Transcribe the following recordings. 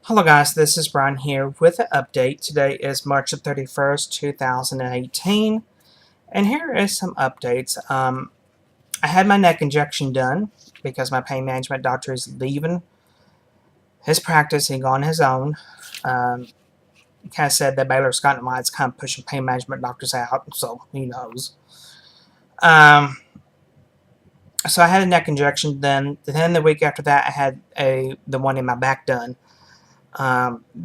Hello guys, this is Brian here with an update. Today is March the 31st, 2018, and here is some updates. I had my neck injection done because my pain management doctor is leaving his practice and going his own. He kind of said that Baylor Scott and White's kind of pushing pain management doctors out, so who knows. Um, so I had a neck injection done. Then the week after that, I had the one in my back done.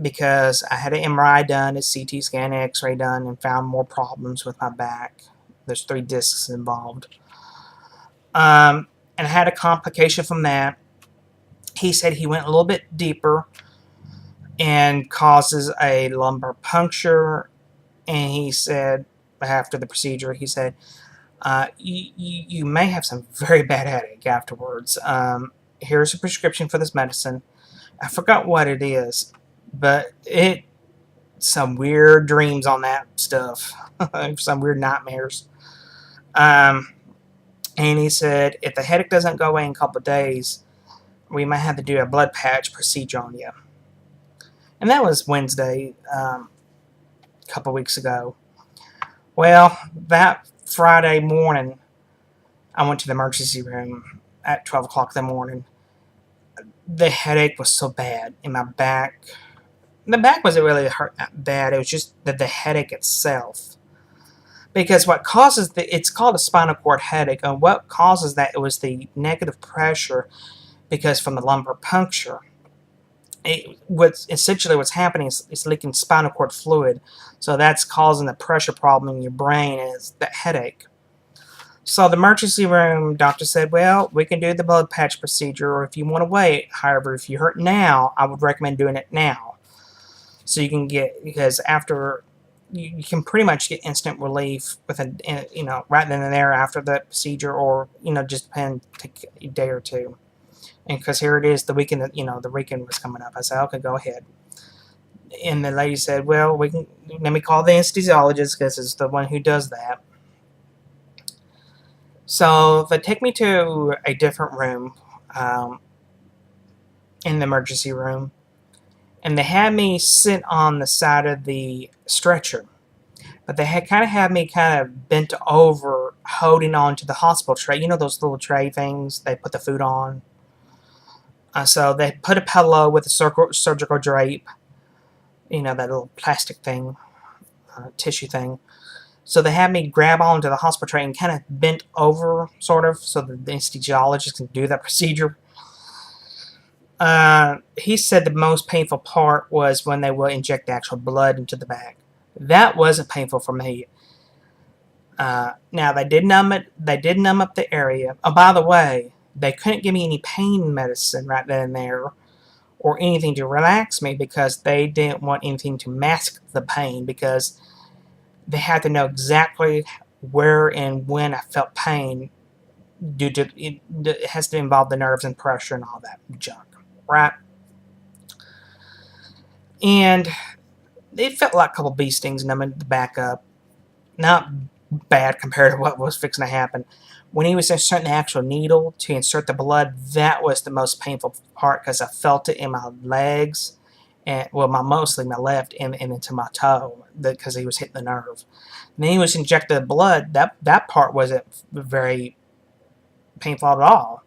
Because I had an MRI done, a CT scan, an X-ray done, and found more problems with my back. There's 3 discs involved. And I had a complication from that. He said he went a little bit deeper and causes a lumbar puncture. And he said, after the procedure, he said, you may have some very bad headache afterwards. Here's a prescription for this medicine. I forgot what it is, but some weird dreams on that stuff, some weird nightmares. Um, and he said if the headache doesn't go away in a couple of days, we might have to do a blood patch procedure on you. And that was Wednesday, a couple of weeks ago. Well, that Friday morning, I went to the emergency room at 12 o'clock in the morning. The headache was so bad in my back. The back wasn't really hurt that bad. It was just the headache itself. Because what causes it's called a spinal cord headache, and what causes that, it was the negative pressure, because from the lumbar puncture, what's happening is it's leaking spinal cord fluid, so that's causing the pressure problem in your brain, and it's that headache. So the emergency room doctor said, well, we can do the blood patch procedure, or if you want to wait. However, if you hurt now, I would recommend doing it now. So you can because after you can pretty much get instant relief within, right then and there after the procedure, or, just take a day or two. And because here it is, the weekend, the weekend was coming up. I said, okay, go ahead. And the lady said, well, let me call the anesthesiologist, because it's the one who does that. So they take me to a different room, in the emergency room, and they had me sit on the side of the stretcher. But they had me kind of bent over, holding on to the hospital tray. You know those little tray things they put the food on? So they put a pillow with a surgical drape, that little plastic thing, tissue thing. So they had me grab onto the hospital tray and kind of bent over, sort of, so that the anesthesiologist can do that procedure. He said the most painful part was when they will inject the actual blood into the back. That wasn't painful for me. Now they did numb it. They did numb up the area. Oh, by the way, they couldn't give me any pain medicine right then and there, or anything to relax me, because they didn't want anything to mask the pain, because they had to know exactly where and when I felt pain, due to it has to involve the nerves and pressure and all that junk, right? And it felt like a couple bee stings numbing the back up. Not bad compared to what was fixing to happen. When he was inserting the actual needle to insert the blood, that was the most painful part, because I felt it in my legs, and mostly my left, and into my toe, because he was hitting the nerve. And then he was injecting the blood. That part wasn't very painful at all.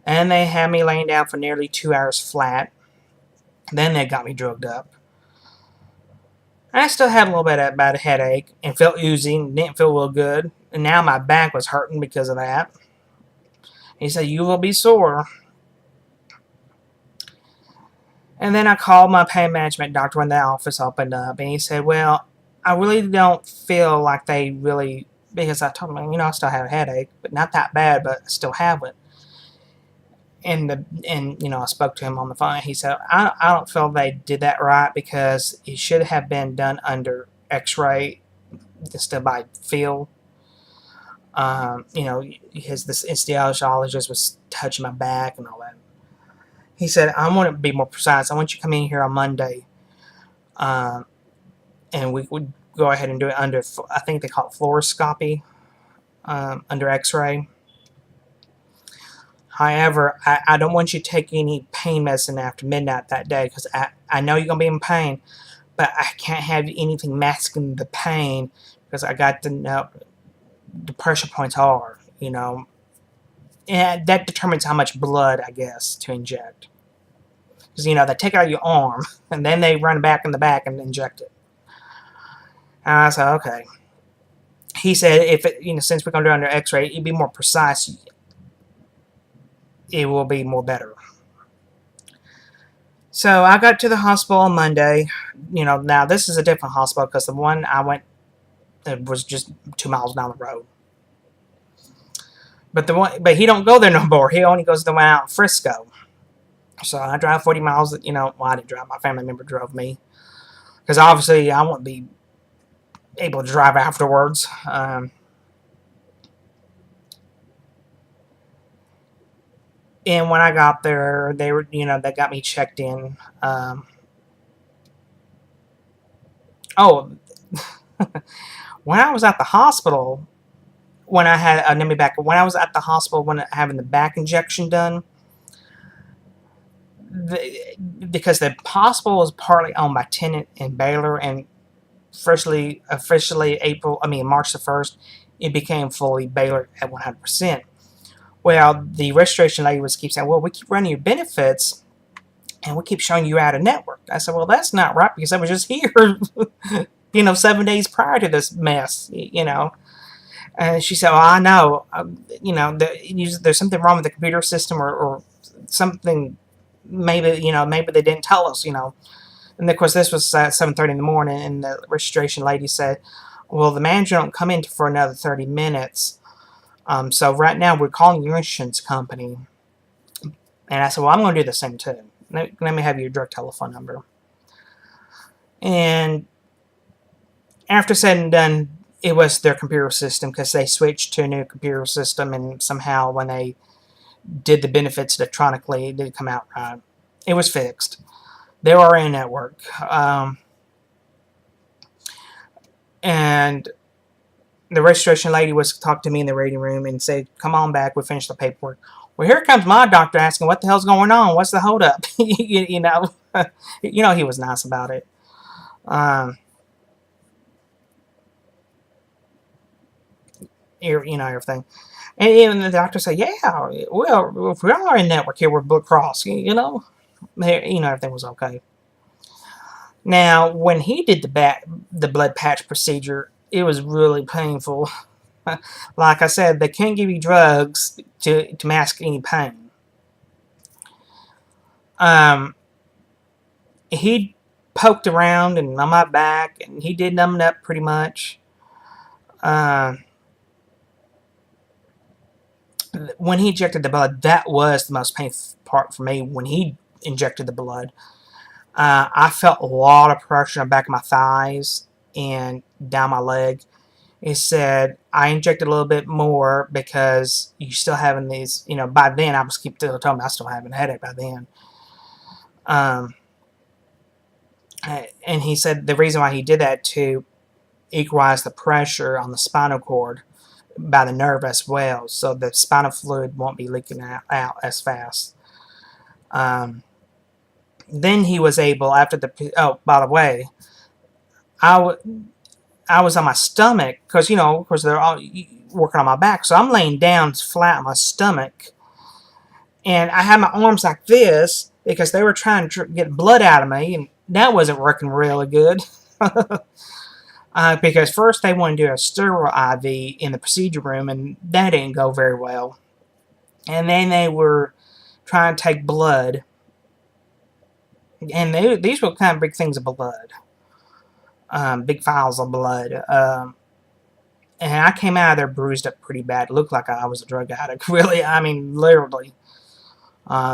And they had me laying down for nearly 2 hours flat. Then they got me drugged up. I still had a little bit of bad headache and felt oozing, didn't feel real good. And now my back was hurting because of that. He said, you will be sore. And then I called my pain management doctor when the office opened up, and he said, well, I really don't feel like they really, because I told him, I still have a headache, but not that bad, but I still have it. And I spoke to him on the phone. He said, I don't feel they did that right, because it should have been done under X-ray instead by feel. This anesthesiologist was touching my back and all that. He said, I want to be more precise. I want you to come in here on Monday, and we would go ahead and do it under, I think they call it fluoroscopy, under X-ray. However, I don't want you to take any pain medicine after midnight that day because I know you're going to be in pain, but I can't have anything masking the pain because I got to know the pressure points are, and that determines how much blood, I guess, to inject. Because, they take out your arm and then they run back in the back and inject it. And I said, okay. He said, if it, since we're going to do it under x-ray, it'd be more precise. It will be more better. So I got to the hospital on Monday. Now this is a different hospital because the one I went, it was just 2 miles down the road. But he don't go there no more. He only goes to the one out in Frisco. So I drive 40 miles. Well, I didn't drive. My family member drove me because obviously I won't be able to drive afterwards. And when I got there, they were, they got me checked in. When I was at the hospital, when I had, let me back. When I was at the hospital, when having the back injection done, because the hospital was partly owned by Tenet and Baylor, and officially March the 1st, it became fully Baylor at 100%. Well, the registration lady was keep saying, well, we keep running your benefits and we keep showing you out of network. I said, well, that's not right because I was just here, 7 days prior to this mess, And she said, well, I know, there's something wrong with the computer system or something. Maybe they didn't tell us, And of course, this was at 7:30 in the morning, and the registration lady said, well, the manager don't come in for another 30 minutes. So right now we're calling your insurance company. And I said, well, I'm going to do the same too. Let me have your direct telephone number. And after said and done, it was their computer system because they switched to a new computer system, and somehow when they did the benefits electronically, it didn't come out right. It was fixed. They were in network. And the registration lady was talking to me in the waiting room and said, come on back, we finished the paperwork. Well, here comes my doctor asking what the hell's going on, what's the holdup? He was nice about it. Everything. And even the doctor said, yeah, well, if we are in network here with Blue Cross, everything was okay. Now, when he did the blood patch procedure, it was really painful. Like I said, they can't give you drugs to mask any pain. He poked around and on my back, and he did numb it up pretty much. When he injected the blood, that was the most painful part for me. When he injected the blood, I felt a lot of pressure on the back of my thighs and down my leg. He said, I injected a little bit more because you still having these, by then I was telling me I still having a headache by then. And he said the reason why he did that to equalize the pressure on the spinal cord by the nerve as well, so the spinal fluid won't be leaking out as fast. Then he was able, after by the way, I was on my stomach because, they're all working on my back. So I'm laying down flat on my stomach. And I had my arms like this because they were trying to get blood out of me. And that wasn't working really good. Because first they wanted to do a steroid IV in the procedure room. And that didn't go very well. And then they were trying to take blood. And these were kind of big things of blood. Big files of blood. And I came out of there bruised up pretty bad. It looked like I was a drug addict, really. I mean, literally.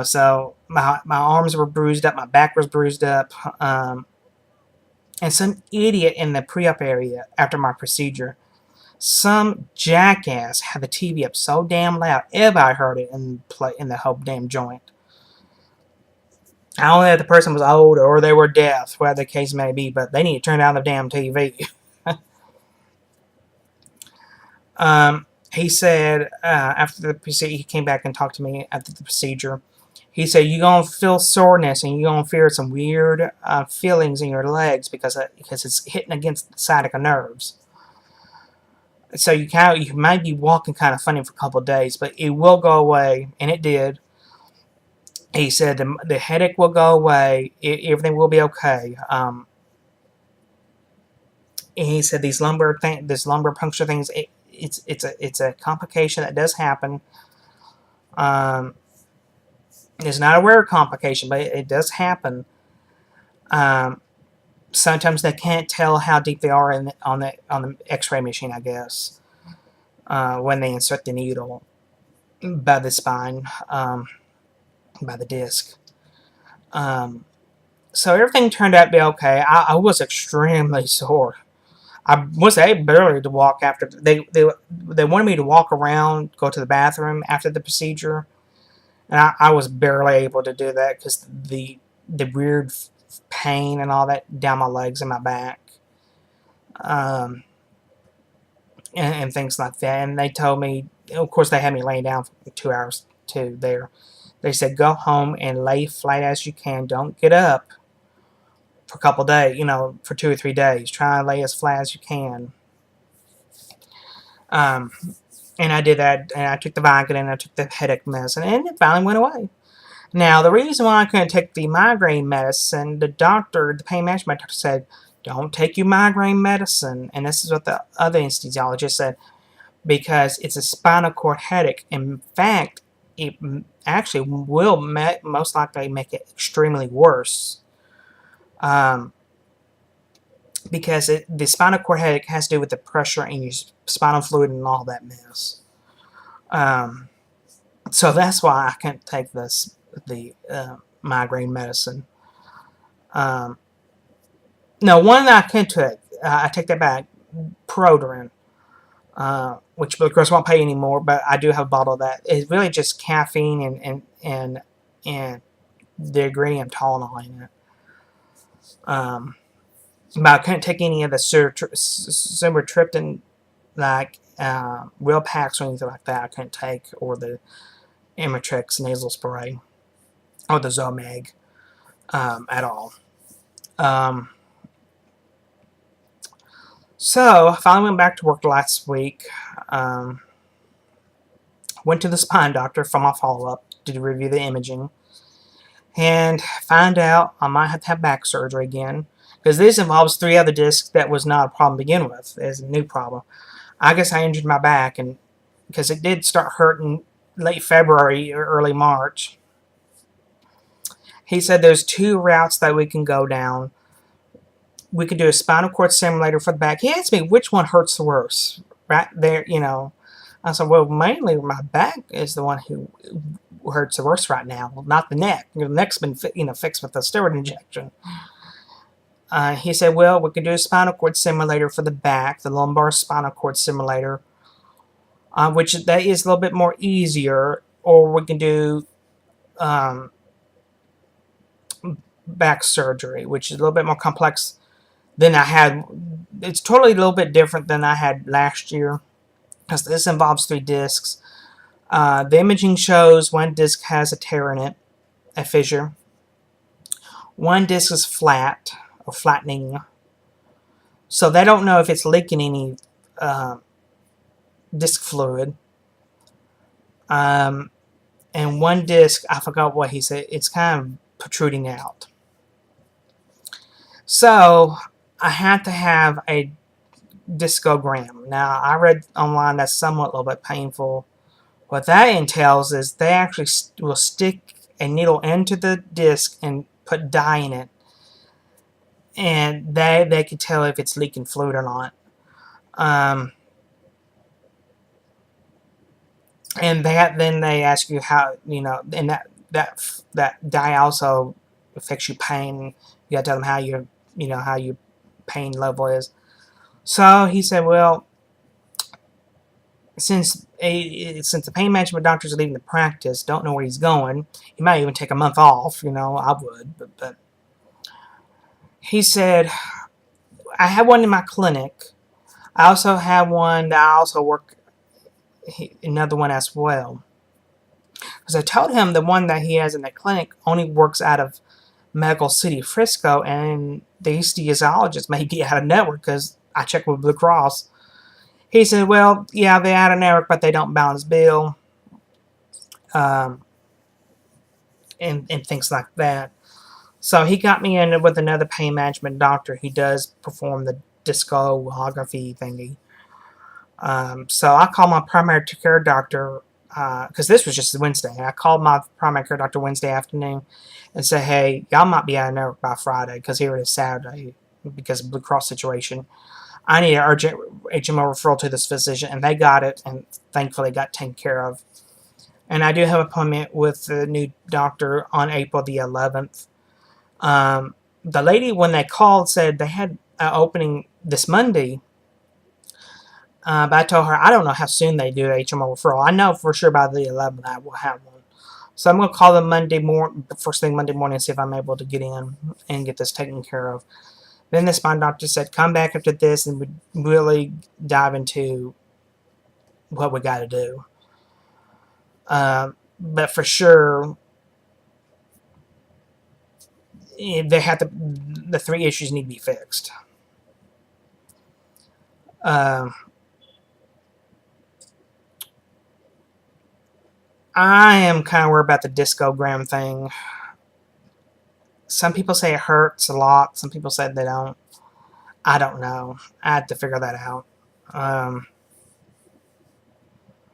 So my arms were bruised up. My back was bruised up. And some idiot in the pre-op area after my procedure, some jackass had the TV up so damn loud, everybody heard it in the whole damn joint. I don't know if the person was old or they were deaf, whatever the case may be, but they need to turn down the damn TV. he said after the procedure, he came back and talked to me after the procedure. He said you're gonna feel soreness and you're gonna feel some weird feelings in your legs because it's hitting against the sciatic nerves. So you might be walking kind of funny for a couple of days, but it will go away, and it did. He said the headache will go away. Everything will be okay. And he said this lumbar puncture things. It's a complication that does happen. It's not a rare complication, but it does happen. Sometimes they can't tell how deep they are on the X-ray machine, I guess, when they insert the needle by the spine, by the disc. So everything turned out to be okay. I was extremely sore. I was able barely to walk after they wanted me to walk around, go to the bathroom after the procedure, and I was barely able to do that because the weird pain and all that down my legs and my back, and things like that. And they told me, of course, they had me laying down for 2 hours too. They said go home and lay flat as you can. Don't get up for a couple of days. For 2 or 3 days. Try and lay as flat as you can. And I did that, and I took the Vicodin, and I took the headache medicine, and it finally went away. Now, the reason why I couldn't take the migraine medicine, the pain management doctor said, don't take your migraine medicine. And this is what the other anesthesiologist said, because it's a spinal cord headache. In fact, it actually will most likely make it extremely worse. Because the spinal cord headache has to do with the pressure in your spinal fluid and all that mess. So that's why I can't take the migraine medicine. No, one that I can take, I take that back, Proderin, which of course won't pay anymore, but I do have a bottle of that. It's really just caffeine and the ingredient Tylenol in it. But I couldn't take any of the sumatriptan, like real packs or anything like that. I couldn't take, or the Imitrex nasal spray, or the Zomig at all. So I finally went back to work last week. Went to the spine doctor for my follow-up to review the imaging, and find out I might have to have back surgery again, because this involves 3 other discs that was not a problem to begin with. It's a new problem. I guess I injured my back, and because it did start hurting late February or early March. He said there's 2 routes that we can go down. We could do a spinal cord stimulator for the back. He asked me which one hurts the worst. Right there, I said, well, mainly my back is the one who hurts the worst right now, not the neck. The neck's been fixed with the steroid injection. He said, well, we could do a spinal cord stimulator for the back, the lumbar spinal cord stimulator, which that is a little bit more easier, or we can do back surgery, which is a little bit more complex than I had. It's totally a little bit different than I had last year, because this involves 3 discs. The imaging shows 1 disc has a tear in it, a fissure. 1 disc is flat, or flattening. So they don't know if it's leaking any disc fluid. And 1 disc, I forgot what he said, it's kind of protruding out. So I had to have a discogram. Now, I read online that's somewhat a little bit painful. What that entails is they actually will stick a needle into the disc and put dye in it, and they can tell if it's leaking fluid or not. And then they ask you how, and that dye also affects your pain. You got to tell them how your pain level is. So he said, well, since the pain management doctors are leaving the practice, don't know where he's going, he might even take a month off. I would, but he said, I have one in my clinic. I also have one that I also work another one as well. Because I told him the one that he has in the clinic only works out of Medical City, Frisco, and the anesthesiologist may be out of network because I checked with Blue Cross. He said, well, yeah, they're out of network, but they don't balance bill, and things like that. So he got me in with another pain management doctor. He does perform the discography thingy. So I called my primary care doctor, because this was just Wednesday. I called my primary care doctor Wednesday afternoon and said, hey, y'all might be out of network by Friday, because here it is Saturday because of Blue Cross situation. I need an urgent HMO referral to this physician, and they got it, and thankfully got taken care of. And I do have an appointment with the new doctor on April the 11th. The lady, when they called, said they had an opening this Monday, but I told her I don't know how soon they do HMO referral. I know for sure by the 11th I will have one. So I'm going to call them first thing Monday morning, and see if I'm able to get in and get this taken care of. Then the spine doctor said, come back after this and we really dive into what we got to do. But for sure, the 3 issues need to be fixed. I am kind of worried about the discogram thing. Some people say it hurts a lot. Some people say they don't. I don't know. I had to figure that out.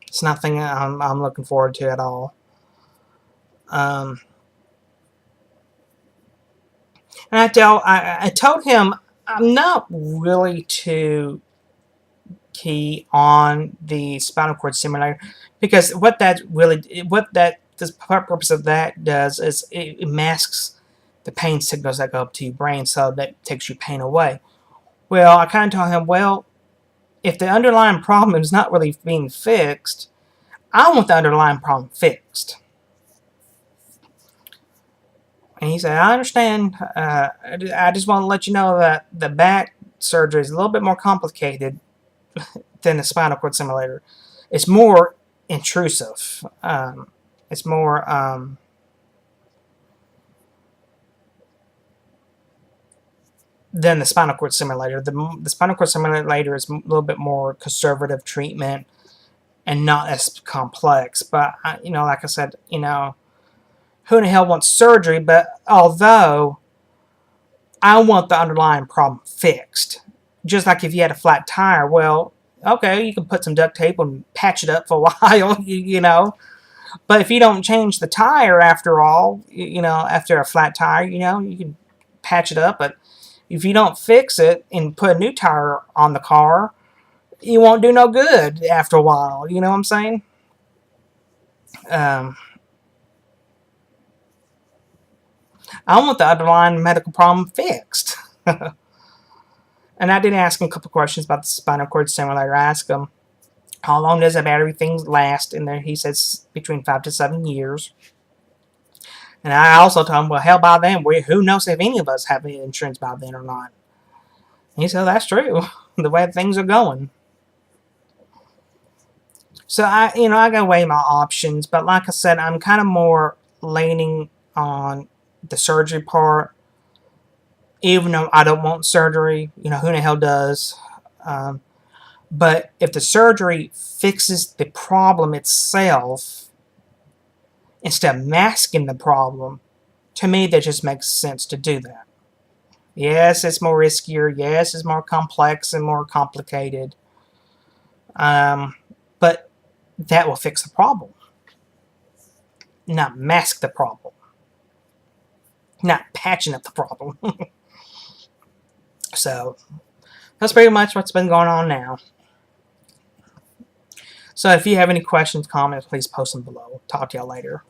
It's nothing I'm looking forward to at all. And I told him I'm not really too key on the spinal cord stimulator, because the purpose of that does is it masks the pain signals that go up to your brain, so that takes your pain away. Well, I kind of told him, well, if the underlying problem is not really being fixed, I want the underlying problem fixed. And he said, I understand. I just want to let you know that the back surgery is a little bit more complicated than the spinal cord stimulator. It's more intrusive. It's more than the spinal cord stimulator. The spinal cord stimulator is a little bit more conservative treatment and not as complex. But like I said, who in the hell wants surgery? But although I want the underlying problem fixed, just like if you had a flat tire, well, okay, you can put some duct tape and patch it up for a while, But if you don't change the tire after all, after a flat tire, you can patch it up. But if you don't fix it and put a new tire on the car, you won't do no good after a while. You know what I'm saying? I want the underlying medical problem fixed. And I did ask him a couple questions about the spinal cord stimulator. I asked him, how long does the battery thing last in there? He says between 5 to 7 years. And I also told him, well, hell, by then, who knows if any of us have insurance by then or not. And he said, that's true, the way things are going. So, I got to weigh my options. But like I said, I'm kind of more leaning on the surgery part. Even though I don't want surgery, who the hell does? But if the surgery fixes the problem itself, instead of masking the problem, to me that just makes sense to do that. Yes, it's more riskier. Yes, it's more complex and more complicated. But that will fix the problem. Not mask the problem. Not patching up the problem. So, that's pretty much what's been going on now. So if you have any questions, comments, please post them below. Talk to y'all later.